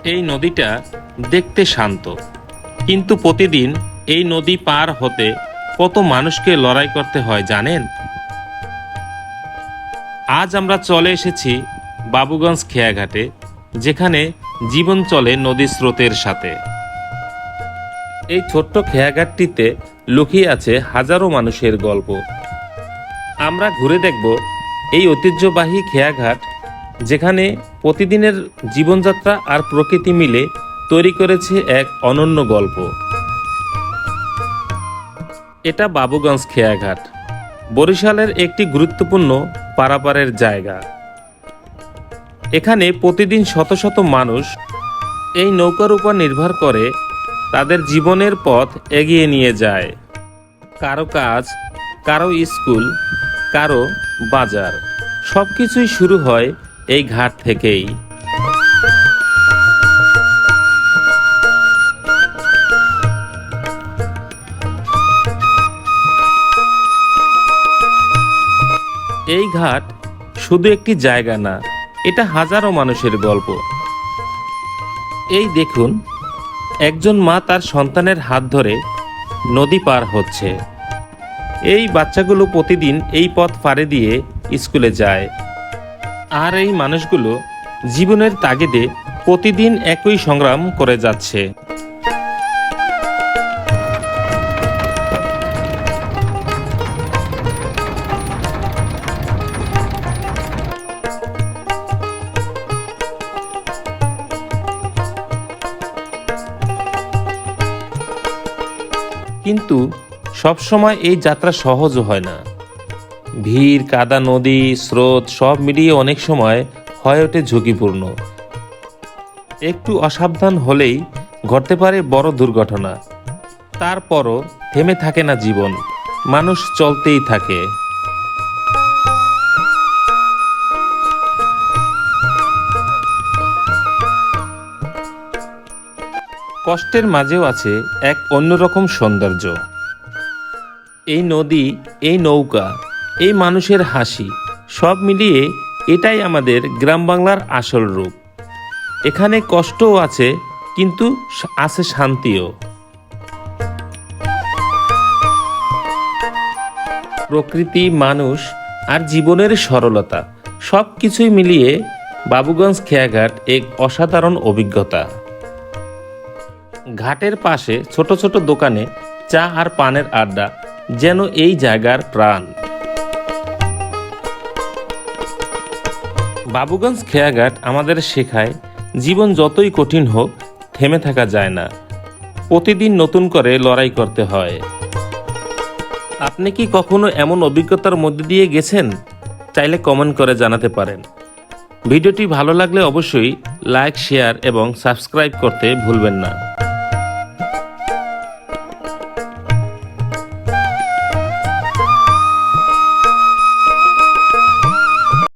এই নদীটা দেখতে শান্ত, কিন্তু প্রতিদিন এই নদী পার হতে কত মানুষকে লড়াই করতে হয় জানেন? আজ আমরা চলে এসেছি বাবুগঞ্জ খেয়াঘাটে, যেখানে জীবন চলে নদীর স্রোতের সাথে। এই ছোট্ট খেয়াঘাটটিতে লুকিয়ে আছে হাজারো মানুষের গল্প। আমরা ঘুরে দেখব এই ঐতিহ্যবাহী খেয়াঘাট, যেখানে প্রতিদিনের জীবনযাত্রা আর প্রকৃতি মিলে তৈরি করেছে এক অনন্য গল্প। এটা বাবুগঞ্জ খেয়াঘাট, বরিশালের একটি গুরুত্বপূর্ণ পারাপারের জায়গা। এখানে প্রতিদিন শত শত মানুষ এই নৌকার উপর নির্ভর করে তাদের জীবনের পথ এগিয়ে নিয়ে যায়। কারো কাজ, কারো স্কুল, কারো বাজার, সব কিছুই শুরু হয় এই ঘাট থেকেই। এই ঘাট শুধু একটি জায়গা না, এটা হাজারো মানুষের গল্প। এই দেখুন, একজন মা তার সন্তানের হাত ধরে নদী পার হচ্ছে। এই বাচ্চাগুলো প্রতিদিন এই পথ পাড়ি দিয়ে স্কুলে যায়, আর এই মানুষগুলো জীবনের তাগিদে প্রতিদিন একই সংগ্রাম করে যাচ্ছে। কিন্তু সবসময় এই যাত্রা সহজ হয় না। ভিড়, কাদা, নদী, স্রোত সব মিলিয়ে অনেক সময় হয়ে ওঠে ঝুঁকিপূর্ণ। একটু অসাবধান হলেই ঘটতে পারে বড় দুর্ঘটনা। তারপরও থেমে থাকে না জীবন, মানুষ চলতেই থাকে। কষ্টের মাঝেও আছে এক অন্যরকম সৌন্দর্য। এই নদী, এই নৌকা, এই মানুষের হাসি, সব মিলিয়ে এটাই আমাদের গ্রাম বাংলার আসল রূপ। এখানে কষ্টও আছে, কিন্তু আছে শান্তিও। প্রকৃতি, মানুষ আর জীবনের সরলতা সব কিছুই মিলিয়ে বাবুগঞ্জ খেয়াঘাট এক অসাধারণ অভিজ্ঞতা। ঘাটের পাশে ছোট ছোট দোকানে চা আর পানের আড্ডা যেন এই জায়গার প্রাণ। বাবুগঞ্জ খেয়াঘাট আমাদের শেখায়, জীবন যতই কঠিন হোক থেমে থাকা যায় না, প্রতিদিন নতুন করে লড়াই করতে হয়। আপনি কি কখনো এমন অভিজ্ঞতার মধ্যে দিয়ে গেছেন? চাইলে কমেন্ট করে জানাতে পারেন। ভিডিওটি ভালো লাগলে অবশ্যই লাইক, শেয়ার এবং সাবস্ক্রাইব করতে ভুলবেন না।